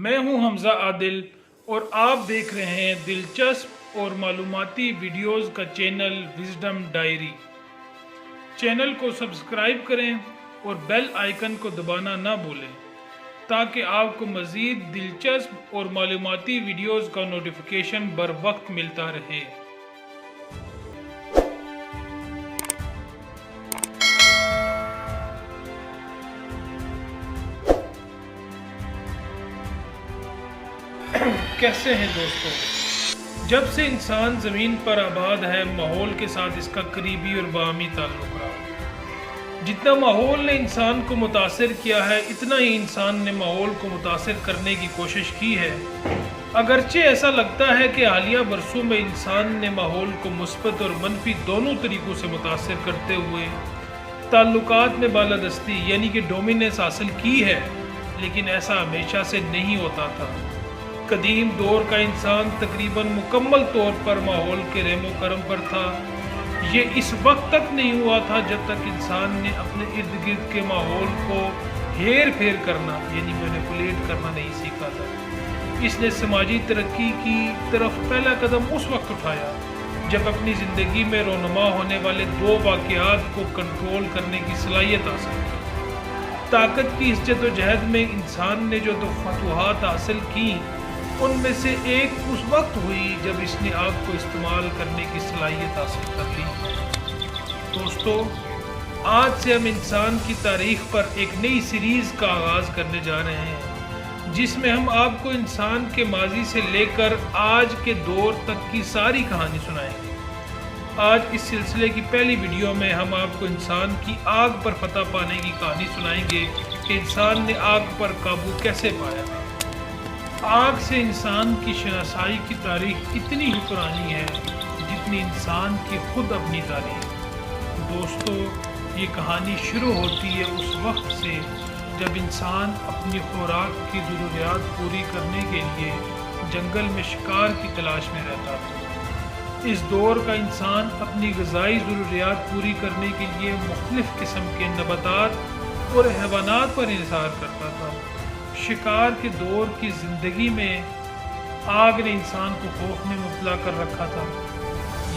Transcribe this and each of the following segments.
میں ہوں حمزہ عادل اور آپ دیکھ رہے ہیں دلچسپ اور معلوماتی ویڈیوز کا چینل وزڈم ڈائری۔ چینل کو سبسکرائب کریں اور بیل آئیکن کو دبانا نہ بھولیں تاکہ آپ کو مزید دلچسپ اور معلوماتی ویڈیوز کا نوٹیفیکیشن بر وقت ملتا رہے۔ کیسے ہیں دوستو؟ جب سے انسان زمین پر آباد ہے، ماحول کے ساتھ اس کا قریبی اور باہمی تعلق رہا۔ جتنا ماحول نے انسان کو متاثر کیا ہے، اتنا ہی انسان نے ماحول کو متاثر کرنے کی کوشش کی ہے۔ اگرچہ ایسا لگتا ہے کہ حالیہ برسوں میں انسان نے ماحول کو مثبت اور منفی دونوں طریقوں سے متاثر کرتے ہوئے تعلقات میں بالادستی یعنی کہ ڈومیننس حاصل کی ہے، لیکن ایسا ہمیشہ سے نہیں ہوتا تھا۔ قدیم دور کا انسان تقریباً مکمل طور پر ماحول کے رحم و کرم پر تھا۔ یہ اس وقت تک نہیں ہوا تھا جب تک انسان نے اپنے ارد گرد کے ماحول کو ہیر پھیر کرنا یعنی مینیپولیٹ کرنا نہیں سیکھا تھا۔ اس نے سماجی ترقی کی طرف پہلا قدم اس وقت اٹھایا جب اپنی زندگی میں رونما ہونے والے دو واقعات کو کنٹرول کرنے کی صلاحیت حاصل کی۔ طاقت کی اس جدوجہد میں انسان نے جو دو فتوحات حاصل کی، ان میں سے ایک اس وقت ہوئی جب اس نے آگ کو استعمال کرنے کی صلاحیت حاصل کر لی۔ دوستو، آج سے ہم انسان کی تاریخ پر ایک نئی سیریز کا آغاز کرنے جا رہے ہیں، جس میں ہم آپ کو انسان کے ماضی سے لے کر آج کے دور تک کی ساری کہانی سنائیں گے۔ آج اس سلسلے کی پہلی ویڈیو میں ہم آپ کو انسان کی آگ پر فتح پانے کی کہانی سنائیں گے کہ انسان نے آگ پر قابو کیسے پایا۔ آگ سے انسان کی شناسائی کی تاریخ اتنی ہی پرانی ہے جتنی انسان کی خود اپنی تاریخ۔ دوستو، یہ کہانی شروع ہوتی ہے اس وقت سے جب انسان اپنی خوراک کی ضروریات پوری کرنے کے لیے جنگل میں شکار کی تلاش میں رہتا تھا۔ اس دور کا انسان اپنی غذائی ضروریات پوری کرنے کے لیے مختلف قسم کے نباتات اور حیوانات پر انحصار کرتا تھا۔ شکار کے دور کی زندگی میں آگ نے انسان کو خوف میں مبتلا کر رکھا تھا۔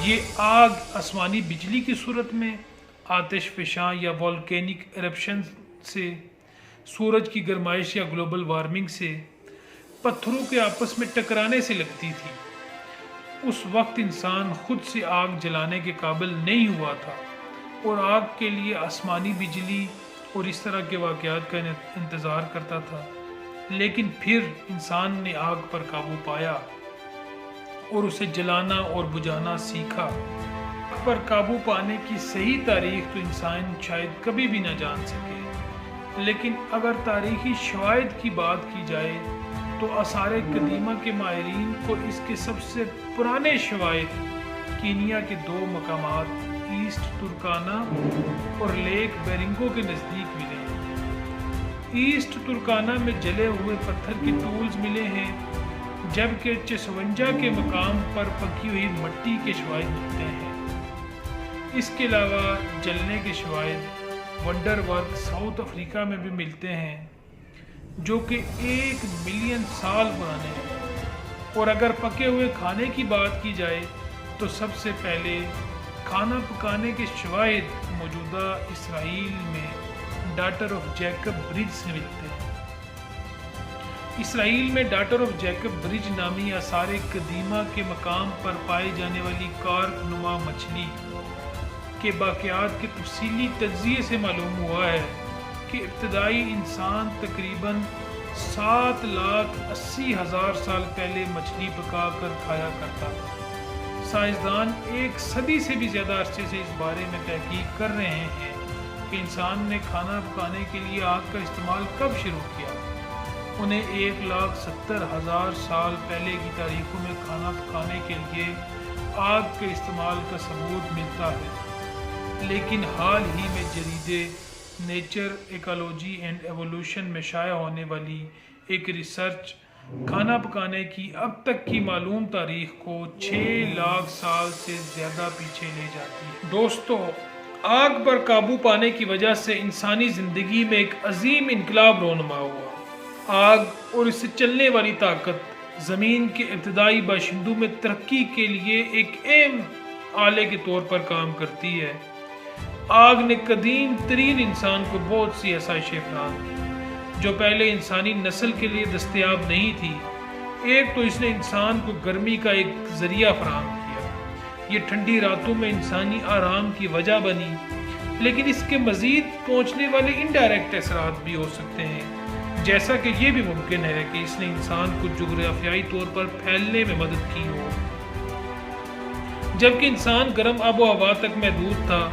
یہ آگ آسمانی بجلی کی صورت میں، آتش فشاں یا والکینک ایرپشن سے، سورج کی گرمائش یا گلوبل وارمنگ سے، پتھروں کے آپس میں ٹکرانے سے لگتی تھی۔ اس وقت انسان خود سے آگ جلانے کے قابل نہیں ہوا تھا اور آگ کے لیے آسمانی بجلی اور اس طرح کے واقعات کا انتظار کرتا تھا۔ لیکن پھر انسان نے آگ پر قابو پایا اور اسے جلانا اور بجھانا سیکھا۔ آگ پر قابو پانے کی صحیح تاریخ تو انسان شاید کبھی بھی نہ جان سکے، لیکن اگر تاریخی شواہد کی بات کی جائے تو آثار قدیمہ کے ماہرین کو اس کے سب سے پرانے شواہد کینیا کے دو مقامات ایسٹ ترکانہ اور لیک بیرنگو کے نزدیک ملے ہیں۔ ایسٹ ترکانہ میں جلے ہوئے پتھر کے ٹولز ملے ہیں، جبکہ چسونجا کے مقام پر پکی ہوئی مٹی کے شواہد ملتے ہیں۔ اس کے علاوہ جلنے کے شواہد ونڈر ورک ساؤتھ افریقہ میں بھی ملتے ہیں، جو کہ 1 ملین سال پرانے ہیں۔ اور اگر پکے ہوئے کھانے کی بات کی جائے تو سب سے پہلے کھانا پکانے کے شواہد موجودہ اسرائیل میں ڈاٹر آف جیکب برج سے ملتے ہیں۔ اسرائیل میں ڈاٹر آف جیکب برج نامی آثار قدیمہ کے مقام پر پائی جانے والی کارپ نما مچھلی کے واقعات کے تفصیلی تجزیے سے معلوم ہوا ہے کہ ابتدائی انسان تقریباً 7,80,000 سال پہلے مچھلی پکا کر کھایا کرتا تھا۔ سائنسدان 1 صدی سے بھی زیادہ عرصے سے اس بارے میں تحقیق کر رہے ہیں کہ انسان نے کھانا پکانے کے لیے آگ کا استعمال کب شروع کیا۔ انہیں 1,70,000 سال پہلے کی تاریخوں میں کھانا پکانے کے لیے آگ کے استعمال کا ثبوت ملتا ہے، لیکن حال ہی میں جریدے نیچر ایکالوجی اینڈ ایوولوشن میں شائع ہونے والی ایک ریسرچ کھانا پکانے کی اب تک کی معلوم تاریخ کو 6 لاکھ سال سے زیادہ پیچھے لے جاتی ہے۔ دوستو، آگ پر قابو پانے کی وجہ سے انسانی زندگی میں ایک عظیم انقلاب رونما ہوا۔ آگ اور اس سے چلنے والی طاقت زمین کے ابتدائی باشندوں میں ترقی کے لیے ایک اہم آلے کے طور پر کام کرتی ہے۔ آگ نے قدیم ترین انسان کو بہت سی آسائشیں فراہم کی جو پہلے انسانی نسل کے لیے دستیاب نہیں تھی۔ ایک تو اس نے انسان کو گرمی کا ایک ذریعہ فراہم کیا، یہ ٹھنڈی راتوں میں انسانی آرام کی وجہ بنی، لیکن اس کے مزید پہنچنے والے انڈائریکٹ اثرات بھی ہو سکتے ہیں، جیسا کہ یہ بھی ممکن ہے کہ اس نے انسان کو جغرافیائی طور پر پھیلنے میں مدد کی ہو۔ جبکہ انسان گرم آب و ہوا تک محدود تھا،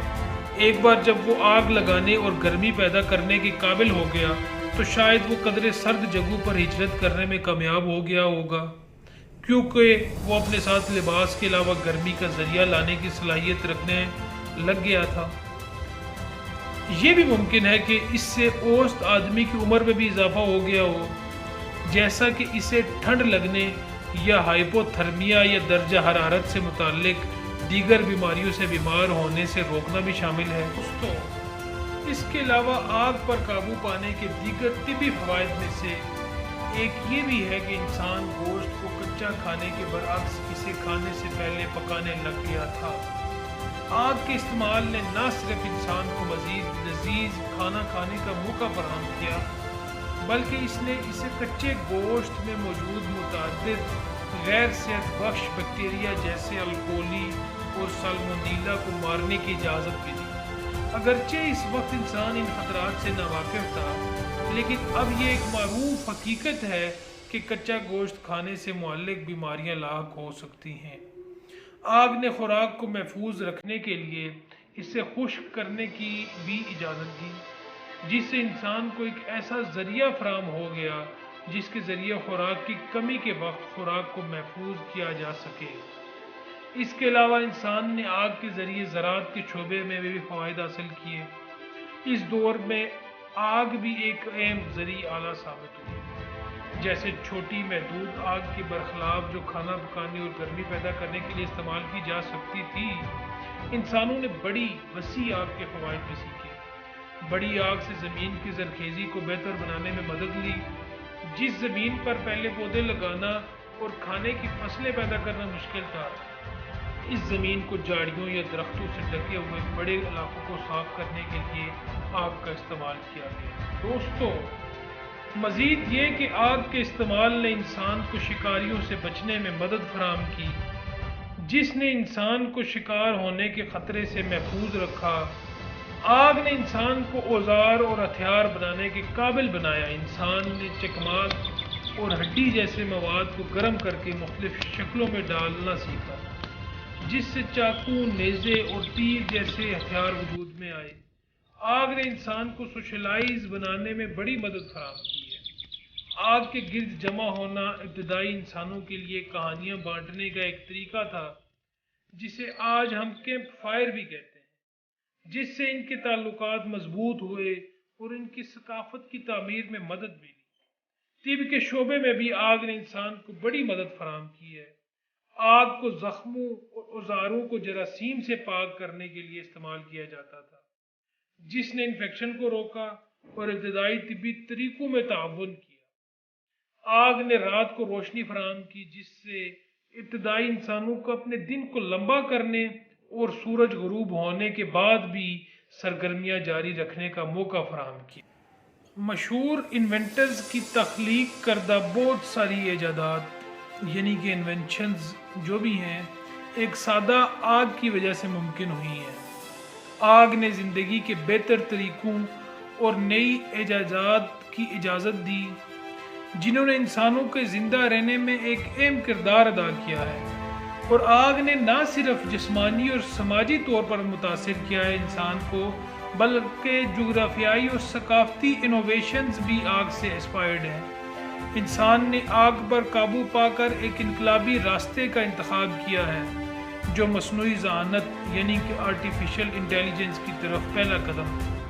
ایک بار جب وہ آگ لگانے اور گرمی پیدا کرنے کے قابل ہو گیا تو شاید وہ قدرے سرد جگہوں پر ہجرت کرنے میں کامیاب ہو گیا ہوگا، کیونکہ وہ اپنے ساتھ لباس کے علاوہ گرمی کا ذریعہ لانے کی صلاحیت رکھنے لگ گیا تھا۔ یہ بھی ممکن ہے کہ اس سے اوسط آدمی کی عمر میں بھی اضافہ ہو گیا ہو، جیسا کہ اسے ٹھنڈ لگنے یا ہائپوتھرمیا یا درجہ حرارت سے متعلق دیگر بیماریوں سے بیمار ہونے سے روکنا بھی شامل ہے۔ دوستو، اس کے علاوہ آگ پر قابو پانے کے دیگر طبی فوائد میں سے ایک یہ بھی ہے کہ انسان گوشت کو کچا کھانے کے برعکس اسے کھانے سے پہلے پکانے لگ گیا تھا۔ آگ کے استعمال نے نہ صرف انسان کو مزید لذیذ کھانا کھانے کا موقع فراہم کیا، بلکہ اس نے اسے کچے گوشت میں موجود متعدد غیر صحت بخش بیکٹیریا جیسے الکولی اور سالمونیلا کو مارنے کی اجازت بھی دی۔ اگرچہ اس وقت انسان ان خطرات سے ناواقف تھا، لیکن اب یہ ایک معروف حقیقت ہے کہ کچا گوشت کھانے سے معلق بیماریاں لاحق ہو سکتی ہیں۔ آگ نے خوراک کو محفوظ رکھنے کے لیے اسے خشک کرنے کی بھی اجازت دی، جس سے انسان کو ایک ایسا ذریعہ فراہم ہو گیا جس کے ذریعے خوراک کی کمی کے وقت خوراک کو محفوظ کیا جا سکے۔ اس کے علاوہ انسان نے آگ کے ذریعے زراعت کے شعبے میں بھی فوائد حاصل کیے۔ اس دور میں آگ بھی ایک اہم زرعی آلہ ثابت ہوئی، جیسے چھوٹی محدود آگ کے برخلاف جو کھانا پکانے اور گرمی پیدا کرنے کے لیے استعمال کی جا سکتی تھی، انسانوں نے بڑی وسیع آگ کے فوائد بھی سیکھے۔ بڑی آگ سے زمین کی زرخیزی کو بہتر بنانے میں مدد لی۔ جس زمین پر پہلے پودے لگانا اور کھانے کی فصلیں پیدا کرنا مشکل تھا، اس زمین کو جھاڑیوں یا درختوں سے ڈھکے ہوئے بڑے علاقوں کو صاف کرنے کے لیے آگ کا استعمال کیا گیا۔ دوستو، مزید یہ کہ آگ کے استعمال نے انسان کو شکاریوں سے بچنے میں مدد فراہم کی، جس نے انسان کو شکار ہونے کے خطرے سے محفوظ رکھا۔ آگ نے انسان کو اوزار اور ہتھیار بنانے کے قابل بنایا۔ انسان نے چکماک اور ہڈی جیسے مواد کو گرم کر کے مختلف شکلوں میں ڈالنا سیکھا، جس سے چاقو، نیزے اور تیر جیسے ہتھیار وجود میں آئے۔ آگ نے انسان کو سوشلائز بنانے میں بڑی مدد فراہم کی ہے۔ آگ کے گرد جمع ہونا ابتدائی انسانوں کے لیے کہانیاں بانٹنے کا ایک طریقہ تھا، جسے آج ہم کیمپ فائر بھی کہتے ہیں، جس سے ان کے تعلقات مضبوط ہوئے اور ان کی ثقافت کی تعمیر میں مدد ملی۔ طب کے شعبے میں بھی آگ نے انسان کو بڑی مدد فراہم کی ہے۔ آگ کو زخموں اور اوزاروں کو جراثیم سے پاک کرنے کے لیے استعمال کیا جاتا تھا، جس نے انفیکشن کو روکا اور ابتدائی طبی طریقوں میں تعاون کیا۔ آگ نے رات کو روشنی فراہم کی، جس سے ابتدائی انسانوں کو اپنے دن کو لمبا کرنے اور سورج غروب ہونے کے بعد بھی سرگرمیاں جاری رکھنے کا موقع فراہم کیا۔ مشہور انوینٹرز کی تخلیق کردہ بہت ساری ایجادات یعنی کہ انوینشنز جو بھی ہیں، ایک سادہ آگ کی وجہ سے ممکن ہوئی ہیں۔ آگ نے زندگی کے بہتر طریقوں اور نئی ایجادات کی اجازت دی، جنہوں نے انسانوں کے زندہ رہنے میں ایک اہم کردار ادا کیا ہے۔ اور آگ نے نہ صرف جسمانی اور سماجی طور پر متاثر کیا ہے انسان کو، بلکہ جغرافیائی اور ثقافتی انوویشنز بھی آگ سے انسپائرڈ ہیں۔ انسان نے آگ پر قابو پا کر ایک انقلابی راستے کا انتخاب کیا ہے، جو مصنوعی ذہانت یعنی کہ آرٹیفیشل انٹیلیجنس کی طرف پہلا قدم ہے۔